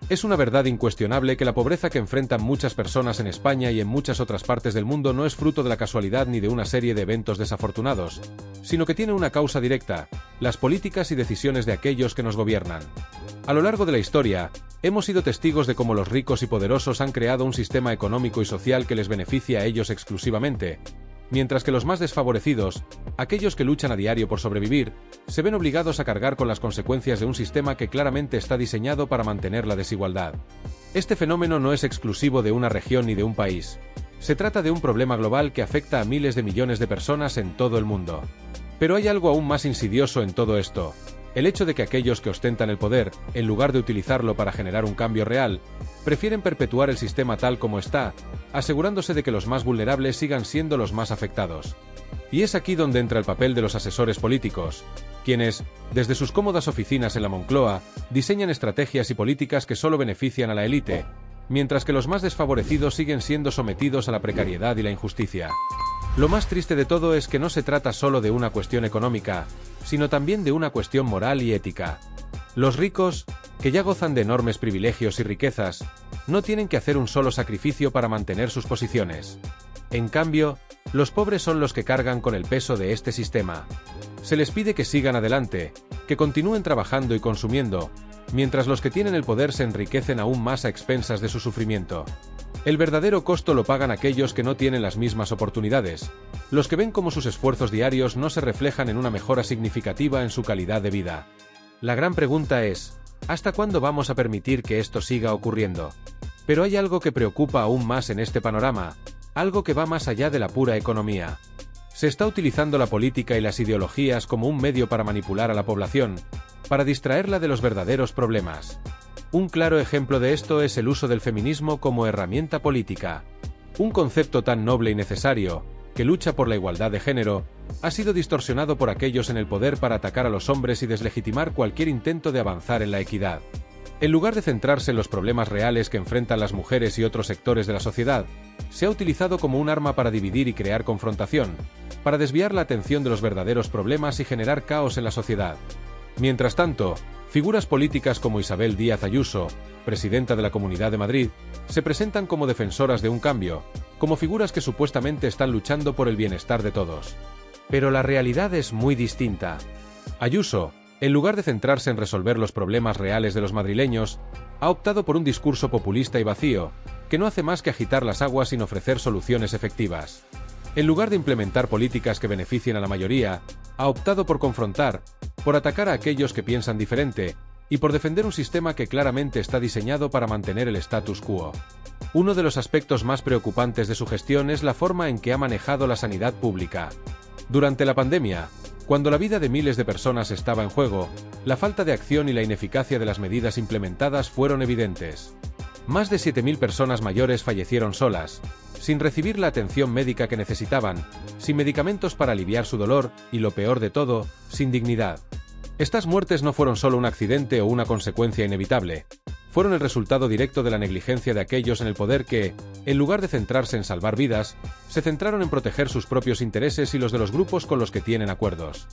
Es una verdad incuestionable que la pobreza que enfrentan muchas personas en España y en muchas otras partes del mundo no es fruto de la casualidad ni de una serie de eventos desafortunados, sino que tiene una causa directa: las políticas y decisiones de aquellos que nos gobiernan. A lo largo de la historia, hemos sido testigos de cómo los ricos y poderosos han creado un sistema económico y social que les beneficia a ellos exclusivamente, mientras que los más desfavorecidos, aquellos que luchan a diario por sobrevivir, se ven obligados a cargar con las consecuencias de un sistema que claramente está diseñado para mantener la desigualdad. Este fenómeno no es exclusivo de una región ni de un país. Se trata de un problema global que afecta a miles de millones de personas en todo el mundo. Pero hay algo aún más insidioso en todo esto: el hecho de que aquellos que ostentan el poder, en lugar de utilizarlo para generar un cambio real, prefieren perpetuar el sistema tal como está, asegurándose de que los más vulnerables sigan siendo los más afectados. Y es aquí donde entra el papel de los asesores políticos, quienes, desde sus cómodas oficinas en la Moncloa, diseñan estrategias y políticas que solo benefician a la élite, mientras que los más desfavorecidos siguen siendo sometidos a la precariedad y la injusticia. Lo más triste de todo es que no se trata solo de una cuestión económica, sino también de una cuestión moral y ética. Los ricos, que ya gozan de enormes privilegios y riquezas, no tienen que hacer un solo sacrificio para mantener sus posiciones. En cambio, los pobres son los que cargan con el peso de este sistema. Se les pide que sigan adelante, que continúen trabajando y consumiendo, mientras los que tienen el poder se enriquecen aún más a expensas de su sufrimiento. El verdadero costo lo pagan aquellos que no tienen las mismas oportunidades, los que ven cómo sus esfuerzos diarios no se reflejan en una mejora significativa en su calidad de vida. La gran pregunta es: ¿hasta cuándo vamos a permitir que esto siga ocurriendo? Pero hay algo que preocupa aún más en este panorama, algo que va más allá de la pura economía. Se está utilizando la política y las ideologías como un medio para manipular a la población, para distraerla de los verdaderos problemas. Un claro ejemplo de esto es el uso del feminismo como herramienta política. Un concepto tan noble y necesario, que lucha por la igualdad de género, ha sido distorsionado por aquellos en el poder para atacar a los hombres y deslegitimar cualquier intento de avanzar en la equidad. En lugar de centrarse en los problemas reales que enfrentan las mujeres y otros sectores de la sociedad, se ha utilizado como un arma para dividir y crear confrontación, para desviar la atención de los verdaderos problemas y generar caos en la sociedad. Mientras tanto, figuras políticas como Isabel Díaz Ayuso, presidenta de la Comunidad de Madrid, se presentan como defensoras de un cambio, como figuras que supuestamente están luchando por el bienestar de todos. Pero la realidad es muy distinta. Ayuso, en lugar de centrarse en resolver los problemas reales de los madrileños, ha optado por un discurso populista y vacío, que no hace más que agitar las aguas sin ofrecer soluciones efectivas. En lugar de implementar políticas que beneficien a la mayoría, ha optado por confrontar, por atacar a aquellos que piensan diferente, y por defender un sistema que claramente está diseñado para mantener el status quo. Uno de los aspectos más preocupantes de su gestión es la forma en que ha manejado la sanidad pública. Durante la pandemia, cuando la vida de miles de personas estaba en juego, la falta de acción y la ineficacia de las medidas implementadas fueron evidentes. Más de 7.000 personas mayores fallecieron solas, sin recibir la atención médica que necesitaban, sin medicamentos para aliviar su dolor y, lo peor de todo, sin dignidad. Estas muertes no fueron solo un accidente o una consecuencia inevitable, fueron el resultado directo de la negligencia de aquellos en el poder que, en lugar de centrarse en salvar vidas, se centraron en proteger sus propios intereses y los de los grupos con los que tienen acuerdos.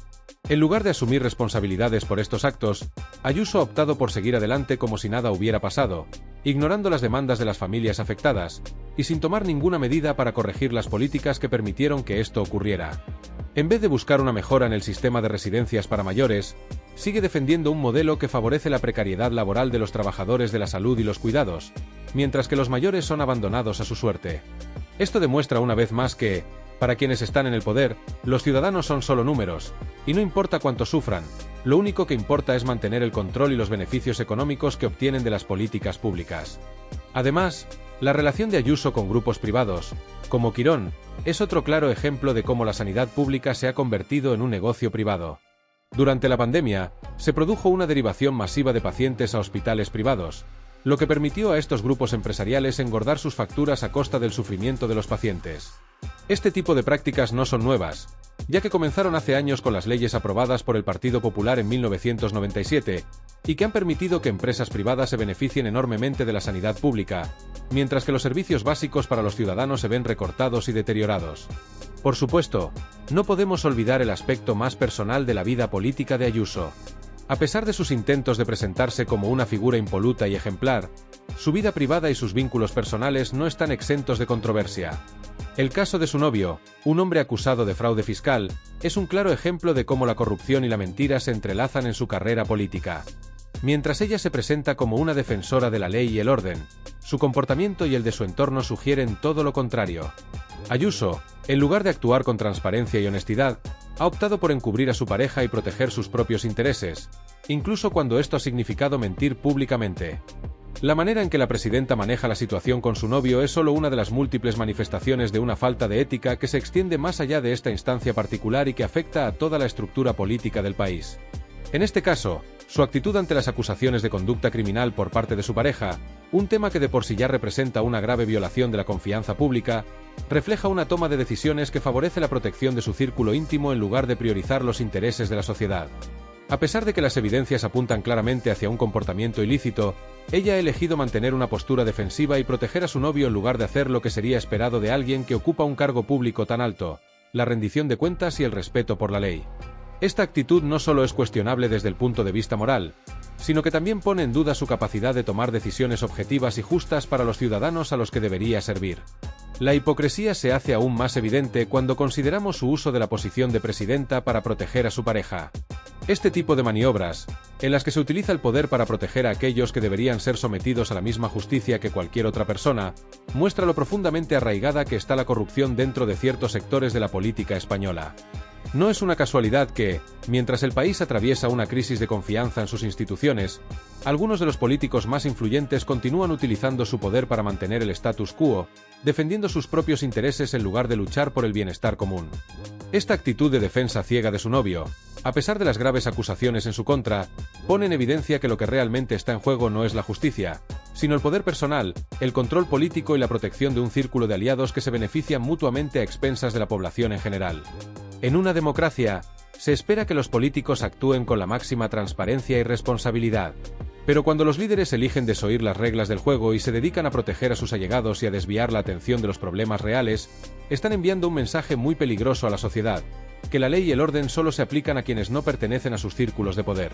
En lugar de asumir responsabilidades por estos actos, Ayuso ha optado por seguir adelante como si nada hubiera pasado, ignorando las demandas de las familias afectadas, y sin tomar ninguna medida para corregir las políticas que permitieron que esto ocurriera. En vez de buscar una mejora en el sistema de residencias para mayores, sigue defendiendo un modelo que favorece la precariedad laboral de los trabajadores de la salud y los cuidados, mientras que los mayores son abandonados a su suerte. Esto demuestra una vez más que, para quienes están en el poder, los ciudadanos son solo números, y no importa cuánto sufran, lo único que importa es mantener el control y los beneficios económicos que obtienen de las políticas públicas. Además, la relación de Ayuso con grupos privados, como Quirón, es otro claro ejemplo de cómo la sanidad pública se ha convertido en un negocio privado. Durante la pandemia, se produjo una derivación masiva de pacientes a hospitales privados, lo que permitió a estos grupos empresariales engordar sus facturas a costa del sufrimiento de los pacientes. Este tipo de prácticas no son nuevas, ya que comenzaron hace años con las leyes aprobadas por el Partido Popular en 1997, y que han permitido que empresas privadas se beneficien enormemente de la sanidad pública, mientras que los servicios básicos para los ciudadanos se ven recortados y deteriorados. Por supuesto, no podemos olvidar el aspecto más personal de la vida política de Ayuso. A pesar de sus intentos de presentarse como una figura impoluta y ejemplar, su vida privada y sus vínculos personales no están exentos de controversia. El caso de su novio, un hombre acusado de fraude fiscal, es un claro ejemplo de cómo la corrupción y la mentira se entrelazan en su carrera política. Mientras ella se presenta como una defensora de la ley y el orden, su comportamiento y el de su entorno sugieren todo lo contrario. Ayuso, en lugar de actuar con transparencia y honestidad, ha optado por encubrir a su pareja y proteger sus propios intereses, incluso cuando esto ha significado mentir públicamente. La manera en que la presidenta maneja la situación con su novio es solo una de las múltiples manifestaciones de una falta de ética que se extiende más allá de esta instancia particular y que afecta a toda la estructura política del país. En este caso, su actitud ante las acusaciones de conducta criminal por parte de su pareja, un tema que de por sí ya representa una grave violación de la confianza pública, refleja una toma de decisiones que favorece la protección de su círculo íntimo en lugar de priorizar los intereses de la sociedad. A pesar de que las evidencias apuntan claramente hacia un comportamiento ilícito, ella ha elegido mantener una postura defensiva y proteger a su novio en lugar de hacer lo que sería esperado de alguien que ocupa un cargo público tan alto: la rendición de cuentas y el respeto por la ley. Esta actitud no solo es cuestionable desde el punto de vista moral, sino que también pone en duda su capacidad de tomar decisiones objetivas y justas para los ciudadanos a los que debería servir. La hipocresía se hace aún más evidente cuando consideramos su uso de la posición de presidenta para proteger a su pareja. Este tipo de maniobras, en las que se utiliza el poder para proteger a aquellos que deberían ser sometidos a la misma justicia que cualquier otra persona, muestra lo profundamente arraigada que está la corrupción dentro de ciertos sectores de la política española. No es una casualidad que, mientras el país atraviesa una crisis de confianza en sus instituciones, algunos de los políticos más influyentes continúan utilizando su poder para mantener el status quo, defendiendo sus propios intereses en lugar de luchar por el bienestar común. Esta actitud de defensa ciega de su novio, a pesar de las graves acusaciones en su contra, pone en evidencia que lo que realmente está en juego no es la justicia, sino el poder personal, el control político y la protección de un círculo de aliados que se benefician mutuamente a expensas de la población en general. En una democracia, se espera que los políticos actúen con la máxima transparencia y responsabilidad. Pero cuando los líderes eligen desoír las reglas del juego y se dedican a proteger a sus allegados y a desviar la atención de los problemas reales, están enviando un mensaje muy peligroso a la sociedad: que la ley y el orden solo se aplican a quienes no pertenecen a sus círculos de poder.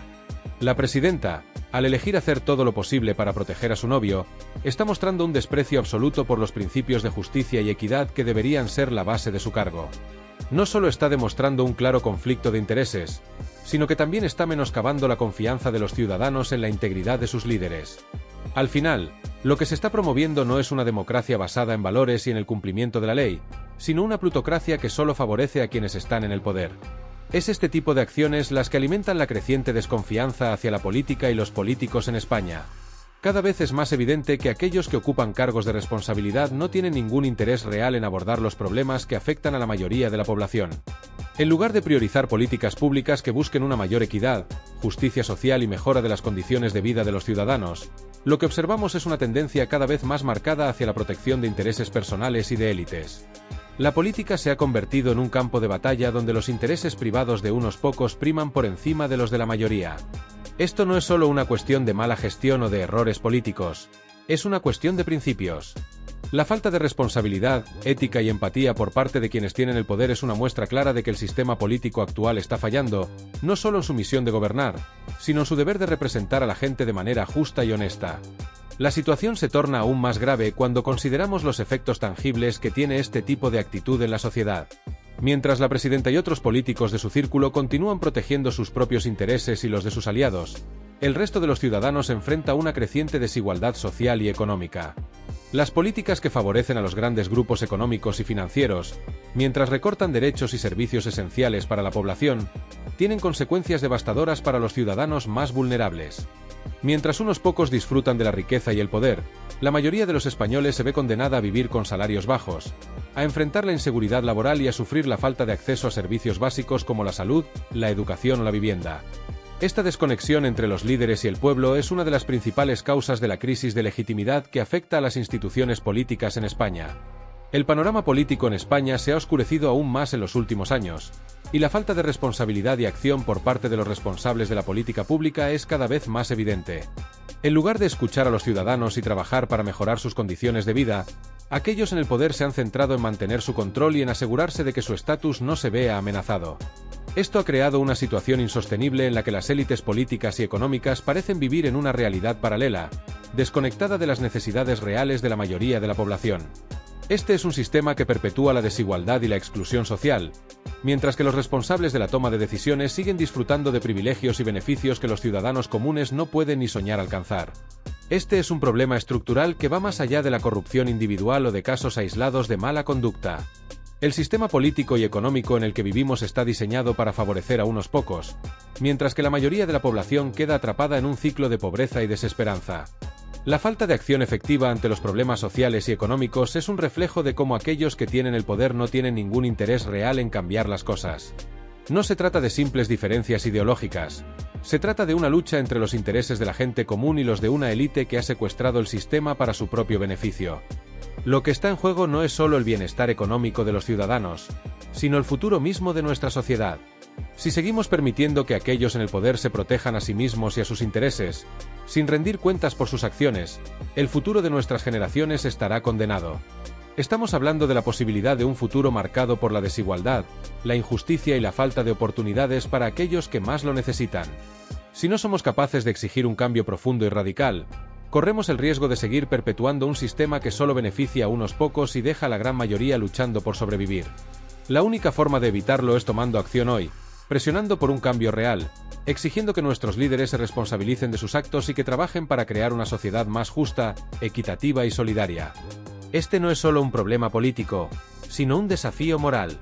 La presidenta, al elegir hacer todo lo posible para proteger a su novio, está mostrando un desprecio absoluto por los principios de justicia y equidad que deberían ser la base de su cargo. No solo está demostrando un claro conflicto de intereses, sino que también está menoscabando la confianza de los ciudadanos en la integridad de sus líderes. Al final, lo que se está promoviendo no es una democracia basada en valores y en el cumplimiento de la ley, sino una plutocracia que solo favorece a quienes están en el poder. Es este tipo de acciones las que alimentan la creciente desconfianza hacia la política y los políticos en España. Cada vez es más evidente que aquellos que ocupan cargos de responsabilidad no tienen ningún interés real en abordar los problemas que afectan a la mayoría de la población. En lugar de priorizar políticas públicas que busquen una mayor equidad, justicia social y mejora de las condiciones de vida de los ciudadanos, lo que observamos es una tendencia cada vez más marcada hacia la protección de intereses personales y de élites. La política se ha convertido en un campo de batalla donde los intereses privados de unos pocos priman por encima de los de la mayoría. Esto no es solo una cuestión de mala gestión o de errores políticos, es una cuestión de principios. La falta de responsabilidad, ética y empatía por parte de quienes tienen el poder es una muestra clara de que el sistema político actual está fallando, no solo en su misión de gobernar, sino en su deber de representar a la gente de manera justa y honesta. La situación se torna aún más grave cuando consideramos los efectos tangibles que tiene este tipo de actitud en la sociedad. Mientras la presidenta y otros políticos de su círculo continúan protegiendo sus propios intereses y los de sus aliados, el resto de los ciudadanos enfrenta una creciente desigualdad social y económica. Las políticas que favorecen a los grandes grupos económicos y financieros, mientras recortan derechos y servicios esenciales para la población, tienen consecuencias devastadoras para los ciudadanos más vulnerables. Mientras unos pocos disfrutan de la riqueza y el poder, la mayoría de los españoles se ve condenada a vivir con salarios bajos, a enfrentar la inseguridad laboral y a sufrir la falta de acceso a servicios básicos como la salud, la educación o la vivienda. Esta desconexión entre los líderes y el pueblo es una de las principales causas de la crisis de legitimidad que afecta a las instituciones políticas en España. El panorama político en España se ha oscurecido aún más en los últimos años, y la falta de responsabilidad y acción por parte de los responsables de la política pública es cada vez más evidente. En lugar de escuchar a los ciudadanos y trabajar para mejorar sus condiciones de vida, aquellos en el poder se han centrado en mantener su control y en asegurarse de que su estatus no se vea amenazado. Esto ha creado una situación insostenible en la que las élites políticas y económicas parecen vivir en una realidad paralela, desconectada de las necesidades reales de la mayoría de la población. Este es un sistema que perpetúa la desigualdad y la exclusión social, mientras que los responsables de la toma de decisiones siguen disfrutando de privilegios y beneficios que los ciudadanos comunes no pueden ni soñar alcanzar. Este es un problema estructural que va más allá de la corrupción individual o de casos aislados de mala conducta. El sistema político y económico en el que vivimos está diseñado para favorecer a unos pocos, mientras que la mayoría de la población queda atrapada en un ciclo de pobreza y desesperanza. La falta de acción efectiva ante los problemas sociales y económicos es un reflejo de cómo aquellos que tienen el poder no tienen ningún interés real en cambiar las cosas. No se trata de simples diferencias ideológicas. Se trata de una lucha entre los intereses de la gente común y los de una élite que ha secuestrado el sistema para su propio beneficio. Lo que está en juego no es solo el bienestar económico de los ciudadanos, sino el futuro mismo de nuestra sociedad. Si seguimos permitiendo que aquellos en el poder se protejan a sí mismos y a sus intereses, sin rendir cuentas por sus acciones, el futuro de nuestras generaciones estará condenado. Estamos hablando de la posibilidad de un futuro marcado por la desigualdad, la injusticia y la falta de oportunidades para aquellos que más lo necesitan. Si no somos capaces de exigir un cambio profundo y radical, corremos el riesgo de seguir perpetuando un sistema que solo beneficia a unos pocos y deja a la gran mayoría luchando por sobrevivir. La única forma de evitarlo es tomando acción hoy, presionando por un cambio real, exigiendo que nuestros líderes se responsabilicen de sus actos y que trabajen para crear una sociedad más justa, equitativa y solidaria. Este no es solo un problema político, sino un desafío moral.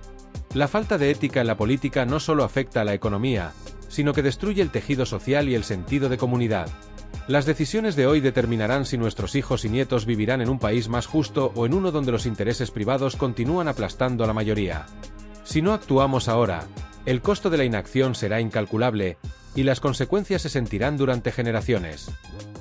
La falta de ética en la política no solo afecta a la economía, sino que destruye el tejido social y el sentido de comunidad. Las decisiones de hoy determinarán si nuestros hijos y nietos vivirán en un país más justo o en uno donde los intereses privados continúan aplastando a la mayoría. Si no actuamos ahora, el costo de la inacción será incalculable, y las consecuencias se sentirán durante generaciones.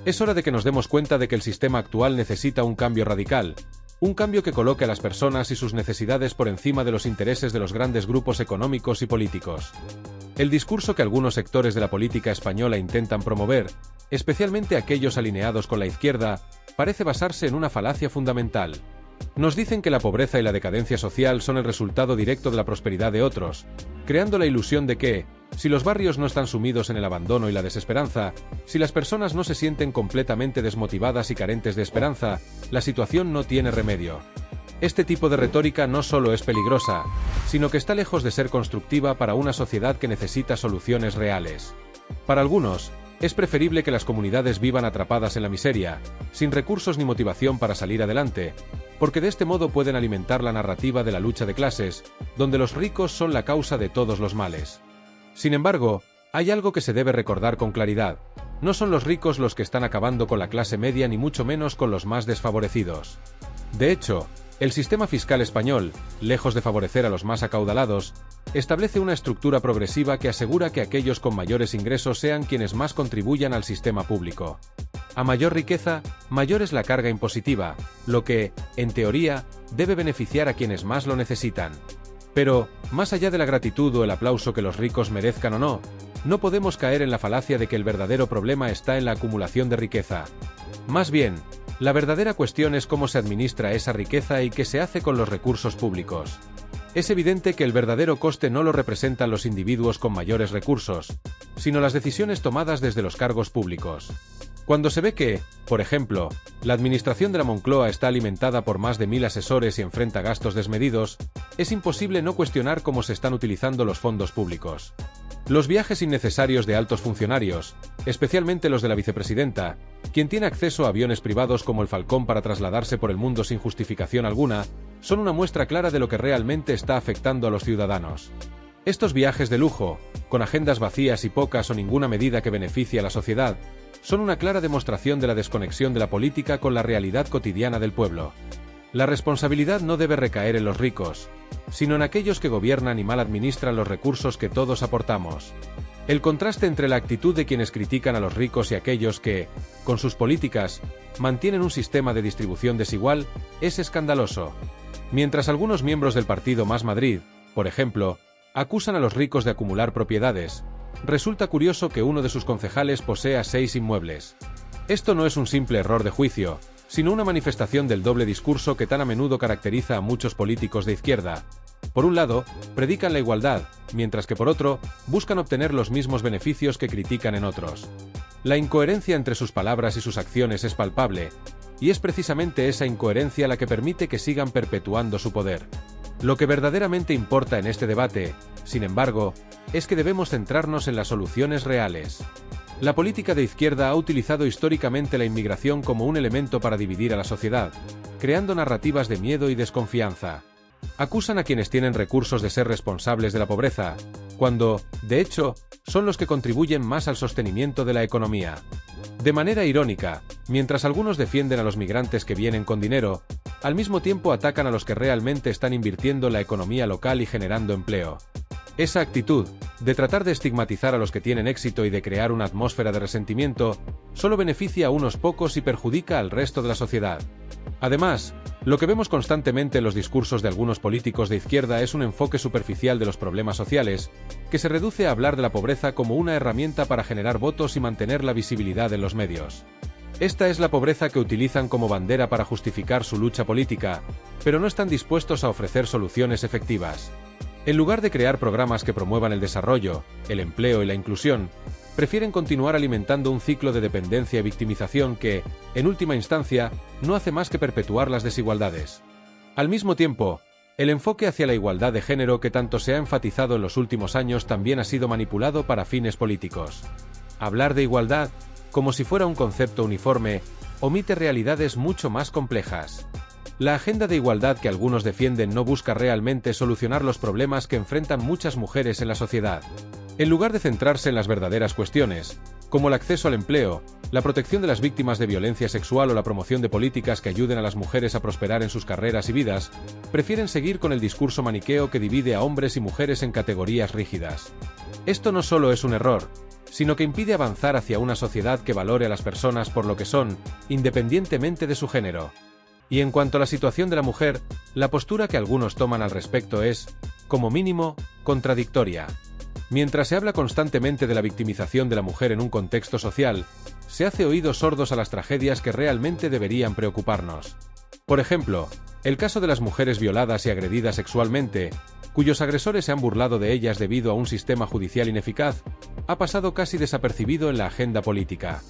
Es hora de que nos demos cuenta de que el sistema actual necesita un cambio radical, un cambio que coloque a las personas y sus necesidades por encima de los intereses de los grandes grupos económicos y políticos. El discurso que algunos sectores de la política española intentan promover, especialmente aquellos alineados con la izquierda, parece basarse en una falacia fundamental. Nos dicen que la pobreza y la decadencia social son el resultado directo de la prosperidad de otros, creando la ilusión de que, si los barrios no están sumidos en el abandono y la desesperanza, si las personas no se sienten completamente desmotivadas y carentes de esperanza, la situación no tiene remedio. Este tipo de retórica no solo es peligrosa, sino que está lejos de ser constructiva para una sociedad que necesita soluciones reales. Para algunos, es preferible que las comunidades vivan atrapadas en la miseria, sin recursos ni motivación para salir adelante, porque de este modo pueden alimentar la narrativa de la lucha de clases, donde los ricos son la causa de todos los males. Sin embargo, hay algo que se debe recordar con claridad: no son los ricos los que están acabando con la clase media ni mucho menos con los más desfavorecidos. De hecho, el sistema fiscal español, lejos de favorecer a los más acaudalados, establece una estructura progresiva que asegura que aquellos con mayores ingresos sean quienes más contribuyan al sistema público. A mayor riqueza, mayor es la carga impositiva, lo que, en teoría, debe beneficiar a quienes más lo necesitan. Pero, más allá de la gratitud o el aplauso que los ricos merezcan o no, no podemos caer en la falacia de que el verdadero problema está en la acumulación de riqueza. Más bien, la verdadera cuestión es cómo se administra esa riqueza y qué se hace con los recursos públicos. Es evidente que el verdadero coste no lo representan los individuos con mayores recursos, sino las decisiones tomadas desde los cargos públicos. Cuando se ve que, por ejemplo, la administración de la Moncloa está alimentada por más de 1000 asesores y enfrenta gastos desmedidos, es imposible no cuestionar cómo se están utilizando los fondos públicos. Los viajes innecesarios de altos funcionarios, especialmente los de la vicepresidenta, quien tiene acceso a aviones privados como el Falcón para trasladarse por el mundo sin justificación alguna, son una muestra clara de lo que realmente está afectando a los ciudadanos. Estos viajes de lujo, con agendas vacías y pocas o ninguna medida que beneficie a la sociedad, son una clara demostración de la desconexión de la política con la realidad cotidiana del pueblo. La responsabilidad no debe recaer en los ricos, sino en aquellos que gobiernan y mal administran los recursos que todos aportamos. El contraste entre la actitud de quienes critican a los ricos y aquellos que, con sus políticas, mantienen un sistema de distribución desigual, es escandaloso. Mientras algunos miembros del partido Más Madrid, por ejemplo, acusan a los ricos de acumular propiedades, resulta curioso que uno de sus concejales posea 6 inmuebles. Esto no es un simple error de juicio, sino una manifestación del doble discurso que tan a menudo caracteriza a muchos políticos de izquierda, Por un lado, predican la igualdad, mientras que por otro, buscan obtener los mismos beneficios que critican en otros. La incoherencia entre sus palabras y sus acciones es palpable, y es precisamente esa incoherencia la que permite que sigan perpetuando su poder. Lo que verdaderamente importa en este debate, sin embargo, es que debemos centrarnos en las soluciones reales. La política de izquierda ha utilizado históricamente la inmigración como un elemento para dividir a la sociedad, creando narrativas de miedo y desconfianza. Acusan a quienes tienen recursos de ser responsables de la pobreza, cuando, de hecho, son los que contribuyen más al sostenimiento de la economía. De manera irónica, mientras algunos defienden a los migrantes que vienen con dinero, al mismo tiempo atacan a los que realmente están invirtiendo en la economía local y generando empleo. Esa actitud, de tratar de estigmatizar a los que tienen éxito y de crear una atmósfera de resentimiento, solo beneficia a unos pocos y perjudica al resto de la sociedad. Además, lo que vemos constantemente en los discursos de algunos políticos de izquierda es un enfoque superficial de los problemas sociales, que se reduce a hablar de la pobreza como una herramienta para generar votos y mantener la visibilidad en los medios. Esta es la pobreza que utilizan como bandera para justificar su lucha política, pero no están dispuestos a ofrecer soluciones efectivas. En lugar de crear programas que promuevan el desarrollo, el empleo y la inclusión, prefieren continuar alimentando un ciclo de dependencia y victimización que, en última instancia, no hace más que perpetuar las desigualdades. Al mismo tiempo, el enfoque hacia la igualdad de género que tanto se ha enfatizado en los últimos años también ha sido manipulado para fines políticos. Hablar de igualdad, como si fuera un concepto uniforme, omite realidades mucho más complejas. La agenda de igualdad que algunos defienden no busca realmente solucionar los problemas que enfrentan muchas mujeres en la sociedad. En lugar de centrarse en las verdaderas cuestiones, como el acceso al empleo, la protección de las víctimas de violencia sexual o la promoción de políticas que ayuden a las mujeres a prosperar en sus carreras y vidas, prefieren seguir con el discurso maniqueo que divide a hombres y mujeres en categorías rígidas. Esto no solo es un error, sino que impide avanzar hacia una sociedad que valore a las personas por lo que son, independientemente de su género. Y en cuanto a la situación de la mujer, la postura que algunos toman al respecto es, como mínimo, contradictoria. Mientras se habla constantemente de la victimización de la mujer en un contexto social, se hace oídos sordos a las tragedias que realmente deberían preocuparnos. Por ejemplo, el caso de las mujeres violadas y agredidas sexualmente, cuyos agresores se han burlado de ellas debido a un sistema judicial ineficaz, ha pasado casi desapercibido en la agenda política.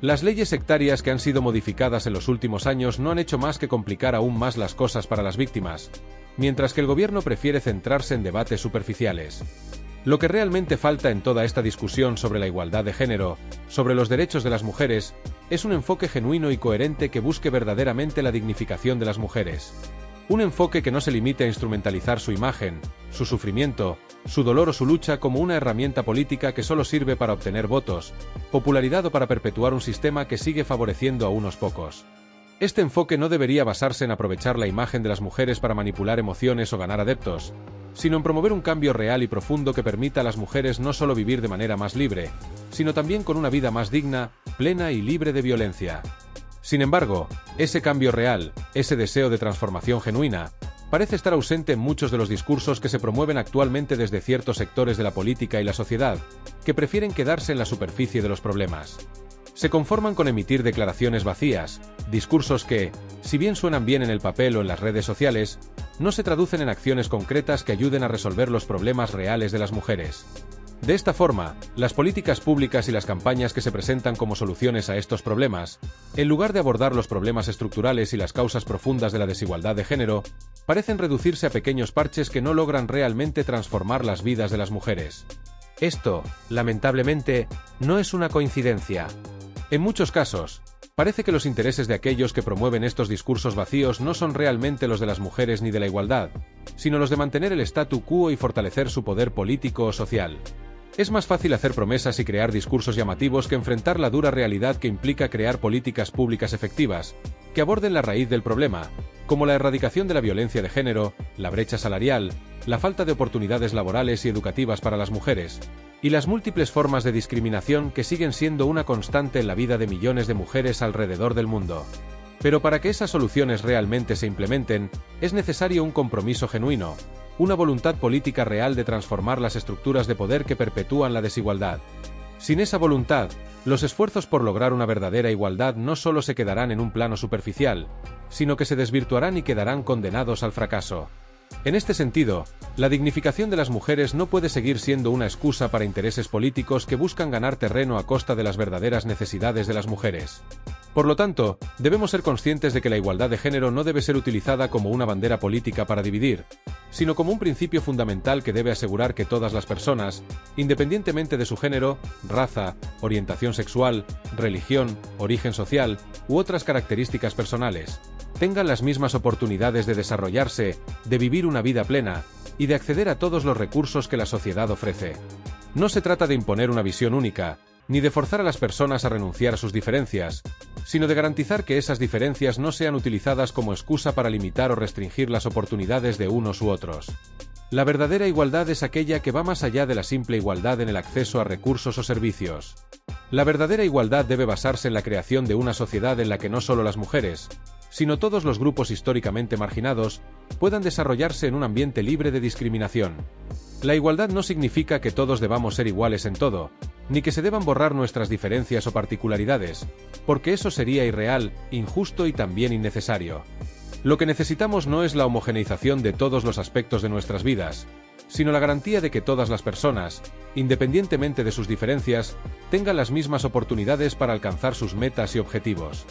Las leyes sectarias que han sido modificadas en los últimos años no han hecho más que complicar aún más las cosas para las víctimas, mientras que el gobierno prefiere centrarse en debates superficiales. Lo que realmente falta en toda esta discusión sobre la igualdad de género, sobre los derechos de las mujeres, es un enfoque genuino y coherente que busque verdaderamente la dignificación de las mujeres. Un enfoque que no se limite a instrumentalizar su imagen, su sufrimiento, su dolor o su lucha como una herramienta política que solo sirve para obtener votos, popularidad o para perpetuar un sistema que sigue favoreciendo a unos pocos. Este enfoque no debería basarse en aprovechar la imagen de las mujeres para manipular emociones o ganar adeptos, sino en promover un cambio real y profundo que permita a las mujeres no solo vivir de manera más libre, sino también con una vida más digna, plena y libre de violencia. Sin embargo, ese cambio real, ese deseo de transformación genuina, parece estar ausente en muchos de los discursos que se promueven actualmente desde ciertos sectores de la política y la sociedad, que prefieren quedarse en la superficie de los problemas. Se conforman con emitir declaraciones vacías, discursos que, si bien suenan bien en el papel o en las redes sociales, no se traducen en acciones concretas que ayuden a resolver los problemas reales de las mujeres. De esta forma, las políticas públicas y las campañas que se presentan como soluciones a estos problemas, en lugar de abordar los problemas estructurales y las causas profundas de la desigualdad de género, parecen reducirse a pequeños parches que no logran realmente transformar las vidas de las mujeres. Esto, lamentablemente, no es una coincidencia. En muchos casos, parece que los intereses de aquellos que promueven estos discursos vacíos no son realmente los de las mujeres ni de la igualdad, sino los de mantener el statu quo y fortalecer su poder político o social. Es más fácil hacer promesas y crear discursos llamativos que enfrentar la dura realidad que implica crear políticas públicas efectivas, que aborden la raíz del problema, como la erradicación de la violencia de género, la brecha salarial, la falta de oportunidades laborales y educativas para las mujeres, y las múltiples formas de discriminación que siguen siendo una constante en la vida de millones de mujeres alrededor del mundo. Pero para que esas soluciones realmente se implementen, es necesario un compromiso genuino, una voluntad política real de transformar las estructuras de poder que perpetúan la desigualdad. Sin esa voluntad, los esfuerzos por lograr una verdadera igualdad no solo se quedarán en un plano superficial, sino que se desvirtuarán y quedarán condenados al fracaso. En este sentido, la dignificación de las mujeres no puede seguir siendo una excusa para intereses políticos que buscan ganar terreno a costa de las verdaderas necesidades de las mujeres. Por lo tanto, debemos ser conscientes de que la igualdad de género no debe ser utilizada como una bandera política para dividir, sino como un principio fundamental que debe asegurar que todas las personas, independientemente de su género, raza, orientación sexual, religión, origen social u otras características personales, tengan las mismas oportunidades de desarrollarse, de vivir una vida plena y de acceder a todos los recursos que la sociedad ofrece. No se trata de imponer una visión única, ni de forzar a las personas a renunciar a sus diferencias, sino de garantizar que esas diferencias no sean utilizadas como excusa para limitar o restringir las oportunidades de unos u otros. La verdadera igualdad es aquella que va más allá de la simple igualdad en el acceso a recursos o servicios. La verdadera igualdad debe basarse en la creación de una sociedad en la que no solo las mujeres, sino todos los grupos históricamente marginados, puedan desarrollarse en un ambiente libre de discriminación. La igualdad no significa que todos debamos ser iguales en todo, ni que se deban borrar nuestras diferencias o particularidades, porque eso sería irreal, injusto y también innecesario. Lo que necesitamos no es la homogeneización de todos los aspectos de nuestras vidas, sino la garantía de que todas las personas, independientemente de sus diferencias, tengan las mismas oportunidades para alcanzar sus metas y objetivos.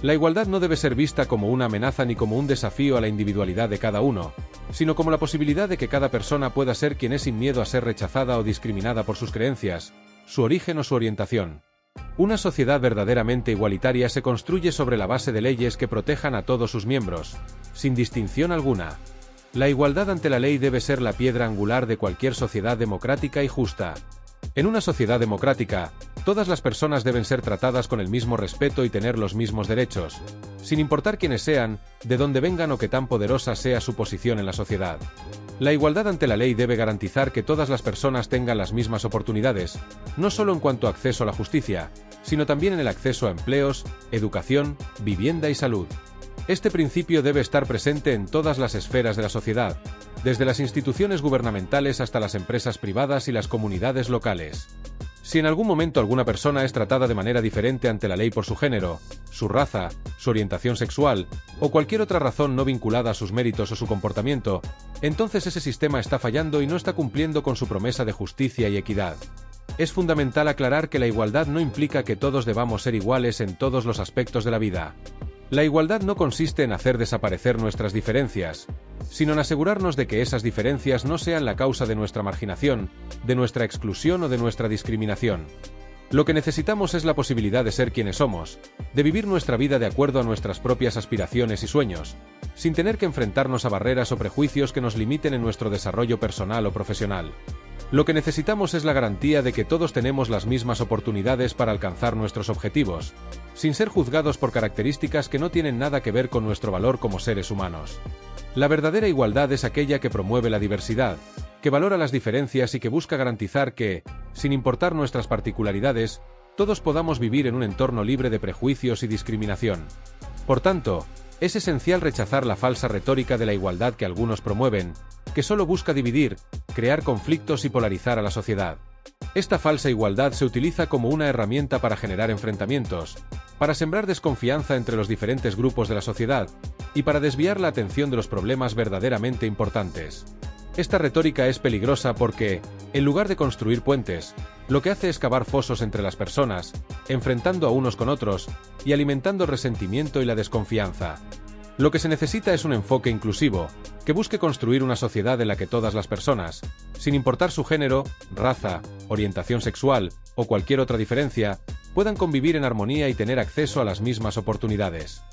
La igualdad no debe ser vista como una amenaza ni como un desafío a la individualidad de cada uno, sino como la posibilidad de que cada persona pueda ser quien es sin miedo a ser rechazada o discriminada por sus creencias, su origen o su orientación. Una sociedad verdaderamente igualitaria se construye sobre la base de leyes que protejan a todos sus miembros, sin distinción alguna. La igualdad ante la ley debe ser la piedra angular de cualquier sociedad democrática y justa. En una sociedad democrática, todas las personas deben ser tratadas con el mismo respeto y tener los mismos derechos, sin importar quiénes sean, de dónde vengan o qué tan poderosa sea su posición en la sociedad. La igualdad ante la ley debe garantizar que todas las personas tengan las mismas oportunidades, no solo en cuanto a acceso a la justicia, sino también en el acceso a empleos, educación, vivienda y salud. Este principio debe estar presente en todas las esferas de la sociedad, desde las instituciones gubernamentales hasta las empresas privadas y las comunidades locales. Si en algún momento alguna persona es tratada de manera diferente ante la ley por su género, su raza, su orientación sexual o cualquier otra razón no vinculada a sus méritos o su comportamiento, entonces ese sistema está fallando y no está cumpliendo con su promesa de justicia y equidad. Es fundamental aclarar que la igualdad no implica que todos debamos ser iguales en todos los aspectos de la vida. La igualdad no consiste en hacer desaparecer nuestras diferencias, sino en asegurarnos de que esas diferencias no sean la causa de nuestra marginación, de nuestra exclusión o de nuestra discriminación. Lo que necesitamos es la posibilidad de ser quienes somos, de vivir nuestra vida de acuerdo a nuestras propias aspiraciones y sueños, sin tener que enfrentarnos a barreras o prejuicios que nos limiten en nuestro desarrollo personal o profesional. Lo que necesitamos es la garantía de que todos tenemos las mismas oportunidades para alcanzar nuestros objetivos, sin ser juzgados por características que no tienen nada que ver con nuestro valor como seres humanos. La verdadera igualdad es aquella que promueve la diversidad, que valora las diferencias y que busca garantizar que, sin importar nuestras particularidades, todos podamos vivir en un entorno libre de prejuicios y discriminación. Por tanto, es esencial rechazar la falsa retórica de la igualdad que algunos promueven, que solo busca dividir, crear conflictos y polarizar a la sociedad. Esta falsa igualdad se utiliza como una herramienta para generar enfrentamientos, para sembrar desconfianza entre los diferentes grupos de la sociedad y para desviar la atención de los problemas verdaderamente importantes. Esta retórica es peligrosa porque, en lugar de construir puentes, lo que hace es cavar fosos entre las personas, enfrentando a unos con otros y alimentando el resentimiento y la desconfianza. Lo que se necesita es un enfoque inclusivo, que busque construir una sociedad en la que todas las personas, sin importar su género, raza, orientación sexual o cualquier otra diferencia, puedan convivir en armonía y tener acceso a las mismas oportunidades.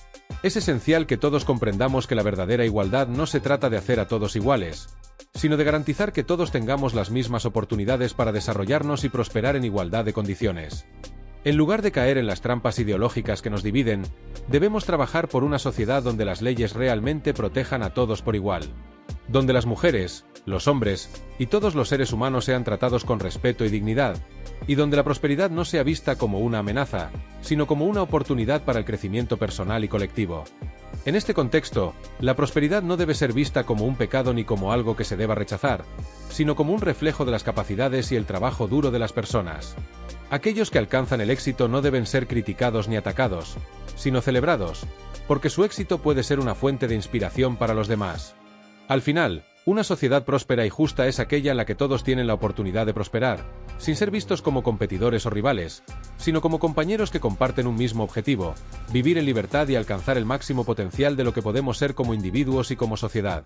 Es esencial que todos comprendamos que la verdadera igualdad no se trata de hacer a todos iguales, sino de garantizar que todos tengamos las mismas oportunidades para desarrollarnos y prosperar en igualdad de condiciones. En lugar de caer en las trampas ideológicas que nos dividen, debemos trabajar por una sociedad donde las leyes realmente protejan a todos por igual. Donde las mujeres, los hombres y todos los seres humanos sean tratados con respeto y dignidad, y donde la prosperidad no sea vista como una amenaza, sino como una oportunidad para el crecimiento personal y colectivo. En este contexto, la prosperidad no debe ser vista como un pecado ni como algo que se deba rechazar, sino como un reflejo de las capacidades y el trabajo duro de las personas. Aquellos que alcanzan el éxito no deben ser criticados ni atacados, sino celebrados, porque su éxito puede ser una fuente de inspiración para los demás. Al final, una sociedad próspera y justa es aquella en la que todos tienen la oportunidad de prosperar, sin ser vistos como competidores o rivales, sino como compañeros que comparten un mismo objetivo: vivir en libertad y alcanzar el máximo potencial de lo que podemos ser como individuos y como sociedad.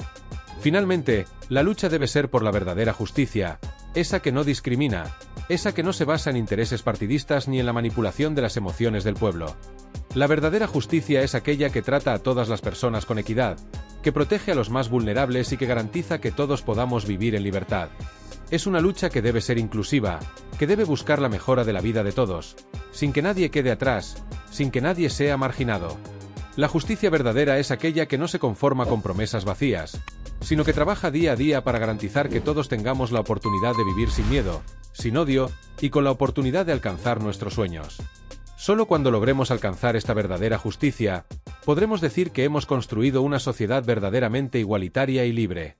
Finalmente, la lucha debe ser por la verdadera justicia, esa que no discrimina, esa que no se basa en intereses partidistas ni en la manipulación de las emociones del pueblo. La verdadera justicia es aquella que trata a todas las personas con equidad, que protege a los más vulnerables y que garantiza que todos podamos vivir en libertad. Es una lucha que debe ser inclusiva, que debe buscar la mejora de la vida de todos, sin que nadie quede atrás, sin que nadie sea marginado. La justicia verdadera es aquella que no se conforma con promesas vacías, sino que trabaja día a día para garantizar que todos tengamos la oportunidad de vivir sin miedo, sin odio y con la oportunidad de alcanzar nuestros sueños. Solo cuando logremos alcanzar esta verdadera justicia, podremos decir que hemos construido una sociedad verdaderamente igualitaria y libre.